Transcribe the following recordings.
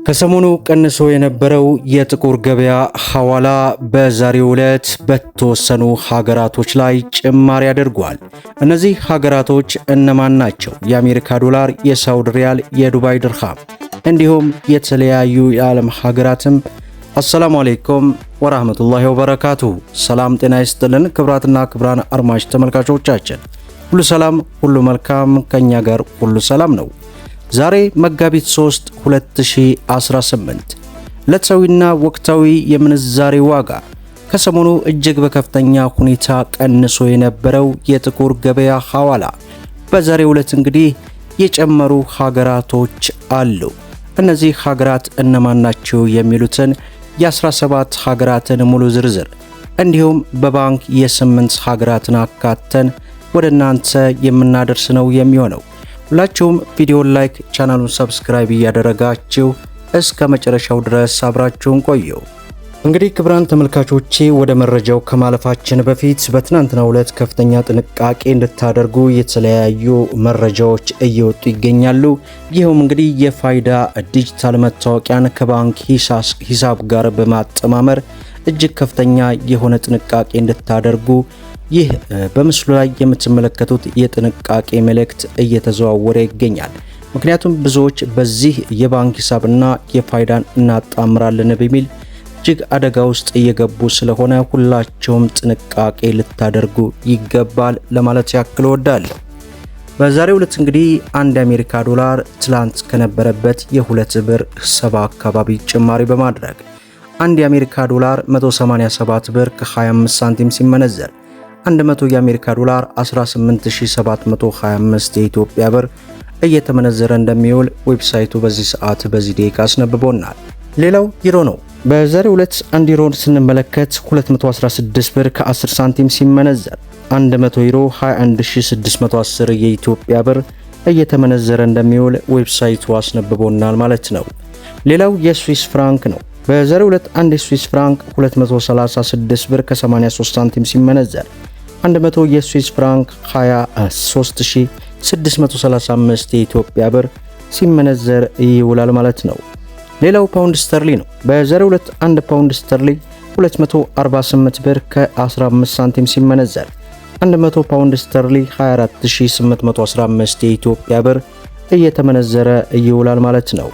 ከሰሞኑ ቀንሶ የነበረው የጥቁር ገበያ ሐዋላ በዛሬው ዕለት በተወሰኑ ሀገራቶች ላይ ጭማሪ አድርጓል። እነዚህ ሀገራቶች እነማን ናቸው? የአሜሪካ ዶላር፣ የሳውዲ ሪያል፣ የዱባይ ድርሃም እንዲሁም የተለያዩ የዓለም ሀገራትም። አሰላሙ አለይኩም ወራህመቱላሂ ወበረካቱሁ። ሰላም ጤና ይስጥልን ክብራትና ክብራን አድማጭ ተመልካቾቻችን ሁሉ ሰላም ሁሉ መልካም፣ ከኛ ጋር ሁሉ ሰላም ነው። ዛሬ መጋቢት 3 2018 ዕለታዊና ወቅታዊ የምንዛሬ ዋጋ ከሰሞኑ እጅግ በከፍተኛ ሁኔታ ቀንሶ የነበረው የጥቁር ገበያ ሐዋላ በዛሬው ዕለት እንግዲህ የጨመሩ ሀገራቶች አሉ። እነዚህ ሀገራት እነማን ናቸው የሚሉትን የ17 ሀገራትን ሙሉ ዝርዝር እንዲሁም በባንክ የ8 ሀገራትን አካተን ወደ እናንተ የምናደርስ ነው የሚሆነው። ሁላችሁም ቪዲዮን ላይክ፣ ቻናሉን ሰብስክራይብ እያደረጋችሁ እስከ መጨረሻው ድረስ አብራችሁን ቆዩ። እንግዲህ ክቡራን ተመልካቾቼ ወደ መረጃው ከማለፋችን በፊት በትናንትናው ዕለት ከፍተኛ ጥንቃቄ እንድታደርጉ የተለያዩ መረጃዎች እየወጡ ይገኛሉ። ይኸውም እንግዲህ የፋይዳ ዲጂታል መታወቂያን ከባንክ ሂሳብ ጋር በማጠማመር እጅግ ከፍተኛ የሆነ ጥንቃቄ እንድታደርጉ ይህ በምስሉ ላይ የምትመለከቱት የጥንቃቄ መልእክት እየተዘዋወረ ይገኛል። ምክንያቱም ብዙዎች በዚህ የባንክ ሂሳብና የፋይዳን እናጣምራለን በሚል እጅግ አደጋ ውስጥ እየገቡ ስለሆነ ሁላቸውም ጥንቃቄ ልታደርጉ ይገባል ለማለት ያክል እወዳለሁ። በዛሬው ዕለት እንግዲህ አንድ የአሜሪካ ዶላር ትላንት ከነበረበት የ2 ብር 70 አካባቢ ጭማሪ በማድረግ አንድ የአሜሪካ ዶላር 187 ብር ከ25 ሳንቲም ሲመነዘር 100 የአሜሪካ ዶላር 18725 የኢትዮጵያ ብር እየተመነዘረ እንደሚውል ዌብሳይቱ በዚህ ሰዓት በዚህ ደቂቃ አስነብቦናል። ሌላው ዩሮ ነው። በዛሬው ዕለት አንድ ዩሮን ስንመለከት 216 ብር ከ10 ሳንቲም ሲመነዘር 100 ዩሮ 21610 የኢትዮጵያ ብር እየተመነዘረ እንደሚውል ዌብሳይቱ አስነብቦናል ማለት ነው። ሌላው የስዊስ ፍራንክ ነው። በዛሬው ዕለት አንድ የስዊስ ፍራንክ 236 ብር ከ83 ሳንቲም ሲመነዘር 100 የስዊስ ፍራንክ 23635 የኢትዮጵያ ብር ሲመነዘር ይውላል ማለት ነው። ሌላው ፓውንድ ስተርሊ ነው። በዛሬው ዕለት አንድ ፓውንድ ስተርሊ 248 ብር ከ15 ሳንቲም ሲመነዘር 100 ፓውንድ ስተርሊ 24815 የኢትዮጵያ ብር እየተመነዘረ ይውላል ማለት ነው።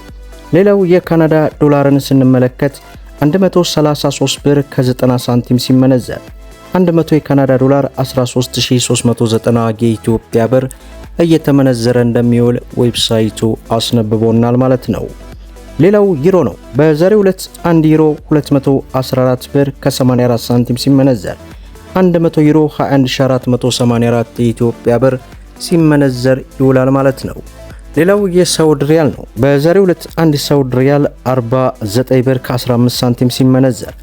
ሌላው የካናዳ ዶላርን ስንመለከት 133 ብር ከ90 ሳንቲም ሲመነዘር 100 የካናዳ ዶላር 13390 የኢትዮጵያ ብር እየተመነዘረ እንደሚውል ዌብሳይቱ አስነብቦናል ማለት ነው። ሌላው ዩሮ ነው። በዛሬው ዕለት 1 ዩሮ 214 ብር ከ84 ሳንቲም ሲመነዘር 100 ዩሮ 21484 የኢትዮጵያ ብር ሲመነዘር ይውላል ማለት ነው። ሌላው የሳውዲ ሪያል ነው። በዛሬው ዕለት አንድ ሳውዲ ሪያል 49 ብር ከ15 ሳንቲም ሲመነዘር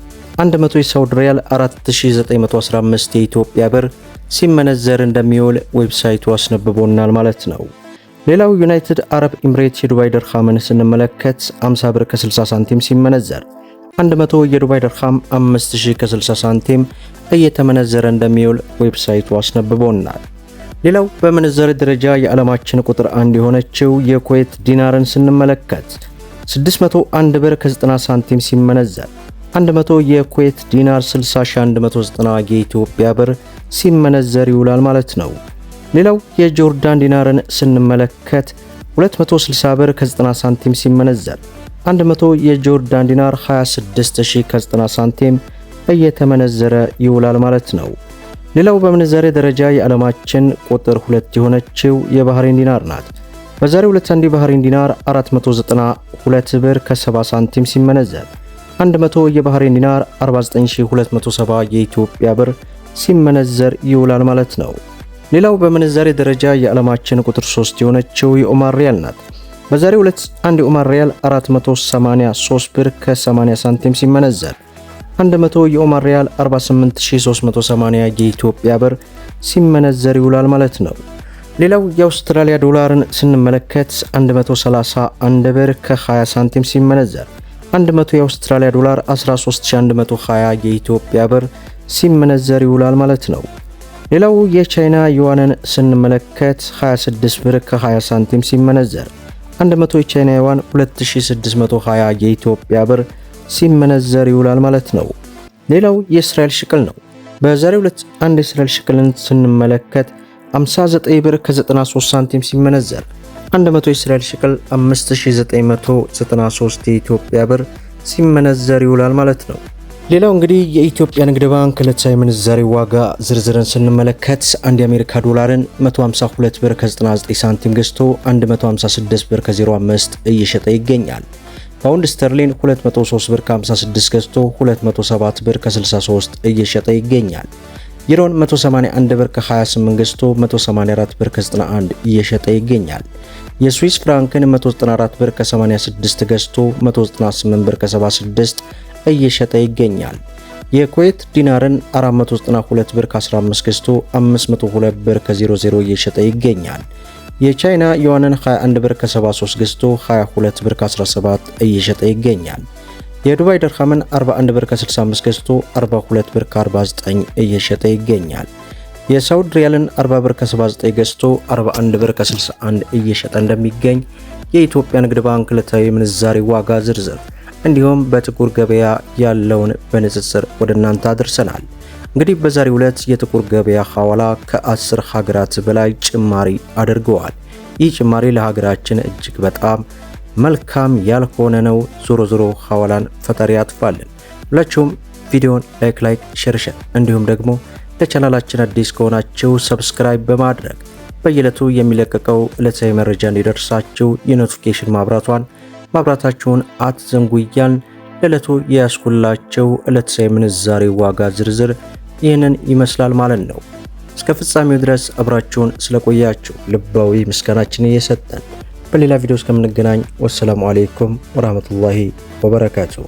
100 የሳውዲ ሪያል 4915 የኢትዮጵያ ብር ሲመነዘር እንደሚውል ዌብሳይቱ አስነብቦናል ማለት ነው። ሌላው ዩናይትድ አረብ ኤምሬት የዱባይ ድርሃምን ስንመለከት 50 ብር ከ60 ሳንቲም ሲመነዘር 100 የዱባይ ድርሃም 5000 ከ60 ሳንቲም እየተመነዘረ እንደሚውል ዌብሳይቱ አስነብቦናል። ሌላው በምንዛሬ ደረጃ የዓለማችን ቁጥር 1 የሆነችው የኩዌት ዲናርን ስንመለከት 601 ብር ከ90 ሳንቲም ሲመነዘር 100 የኩዌት ዲናር 60190 የኢትዮጵያ ብር ሲመነዘር ይውላል ማለት ነው። ሌላው የጆርዳን ዲናርን ስንመለከት 260 ብር ከ90 ሳንቲም ሲመነዘር 100 የጆርዳን ዲናር 26000 ከ90 ሳንቲም እየተመነዘረ ይውላል ማለት ነው። ሌላው በምንዛሬ ደረጃ የዓለማችን ቁጥር 2 የሆነችው የባህሬን ዲናር ናት። በዛሬው ዕለት አንድ የባህሬን ዲናር 492 ብር ከ70 ሳንቲም ሲመነዘር 100 የባህሬን ዲናር 49270 የኢትዮጵያ ብር ሲመነዘር ይውላል ማለት ነው። ሌላው በምንዛሬ ደረጃ የዓለማችን ቁጥር 3 የሆነችው የኦማር ሪያል ናት። በዛሬው ዕለት አንድ የኦማር ሪያል 483 ብር ከ80 ሳንቲም ሲመነዘር 100 የኦማር ሪያል 48380 የኢትዮጵያ ብር ሲመነዘር ይውላል ማለት ነው። ሌላው የአውስትራሊያ ዶላርን ስንመለከት 131 ብር ከ20 ሳንቲም ሲመነዘር 100 የአውስትራሊያ ዶላር 13120 የኢትዮጵያ ብር ሲመነዘር ይውላል ማለት ነው። ሌላው የቻይና ዩዋንን ስንመለከት 26 ብር ከ20 ሳንቲም ሲመነዘር 100 የቻይና ዩዋን 2620 የኢትዮጵያ ብር ሲመነዘር ይውላል ማለት ነው። ሌላው የእስራኤል ሽቅል ነው። በዛሬው ዕለት አንድ የእስራኤል ሽቅልን ስንመለከት 59 ብር ከ93 ሳንቲም ሲመነዘር 100 የእስራኤል ሽቅል 5993 የኢትዮጵያ ብር ሲመነዘር ይውላል ማለት ነው። ሌላው እንግዲህ የኢትዮጵያ ንግድ ባንክ ዕለታዊ ምንዛሬ ዋጋ ዝርዝርን ስንመለከት አንድ የአሜሪካ ዶላርን 152 ብር ከ99 ሳንቲም ገዝቶ 156 ብር ከ05 እየሸጠ ይገኛል። ፓውንድ ስተርሊን 203 ብር ከ56 ገዝቶ 207 ብር ከ63 እየሸጠ ይገኛል። ዩሮን 181 ብር ከ28 ገዝቶ 184 ብር ከ91 እየሸጠ ይገኛል። የስዊስ ፍራንክን 194 ብር ከ86 ገዝቶ 198 ብር ከ76 እየሸጠ ይገኛል። የኩዌት ዲናርን 492 ብር ከ15 ገዝቶ 502 ብር ከ00 እየሸጠ ይገኛል። የቻይና ዩዋንን 21 ብር ከ73 ገዝቶ 22 ብር ከ17 እየሸጠ ይገኛል። የዱባይ ድርሃምን 41 ብር ከ65 ገዝቶ 42 ብር ከ49 እየሸጠ ይገኛል። የሳውዲ ሪያልን 40 ብር ከ79 ገዝቶ 41 ብር ከ61 እየሸጠ እንደሚገኝ የኢትዮጵያ ንግድ ባንክ ዕለታዊ ምንዛሬ ዋጋ ዝርዝር እንዲሁም በጥቁር ገበያ ያለውን በንጽጽር ወደ እናንተ አድርሰናል። እንግዲህ በዛሬው ዕለት የጥቁር ገበያ ሐዋላ ከ10 ሀገራት በላይ ጭማሪ አድርገዋል። ይህ ጭማሪ ለሀገራችን እጅግ በጣም መልካም ያልሆነ ነው። ዞሮ ዞሮ ሐዋላን ፈጣሪ ያጥፋልን። ሁላችሁም ቪዲዮን ላይክ ሼር እንዲሁም ደግሞ ለቻናላችን አዲስ ከሆናችሁ ሰብስክራይብ በማድረግ በየዕለቱ የሚለቀቀው ዕለታዊ መረጃ እንዲደርሳችሁ የኖቲፊኬሽን ማብራታችሁን አትዘንጉ እያልን ለዕለቱ የያዝኩላችሁ ዕለታዊ ምንዛሬ ዋጋ ዝርዝር ይህንን ይመስላል ማለት ነው። እስከ ፍጻሜው ድረስ አብራችሁን ስለቆያችሁ ልባዊ ምስጋናችንን እየሰጠን በሌላ ቪዲዮ እስከምንገናኝ ወሰላሙ አለይኩም ወራህመቱላሂ ወበረካቱሁ።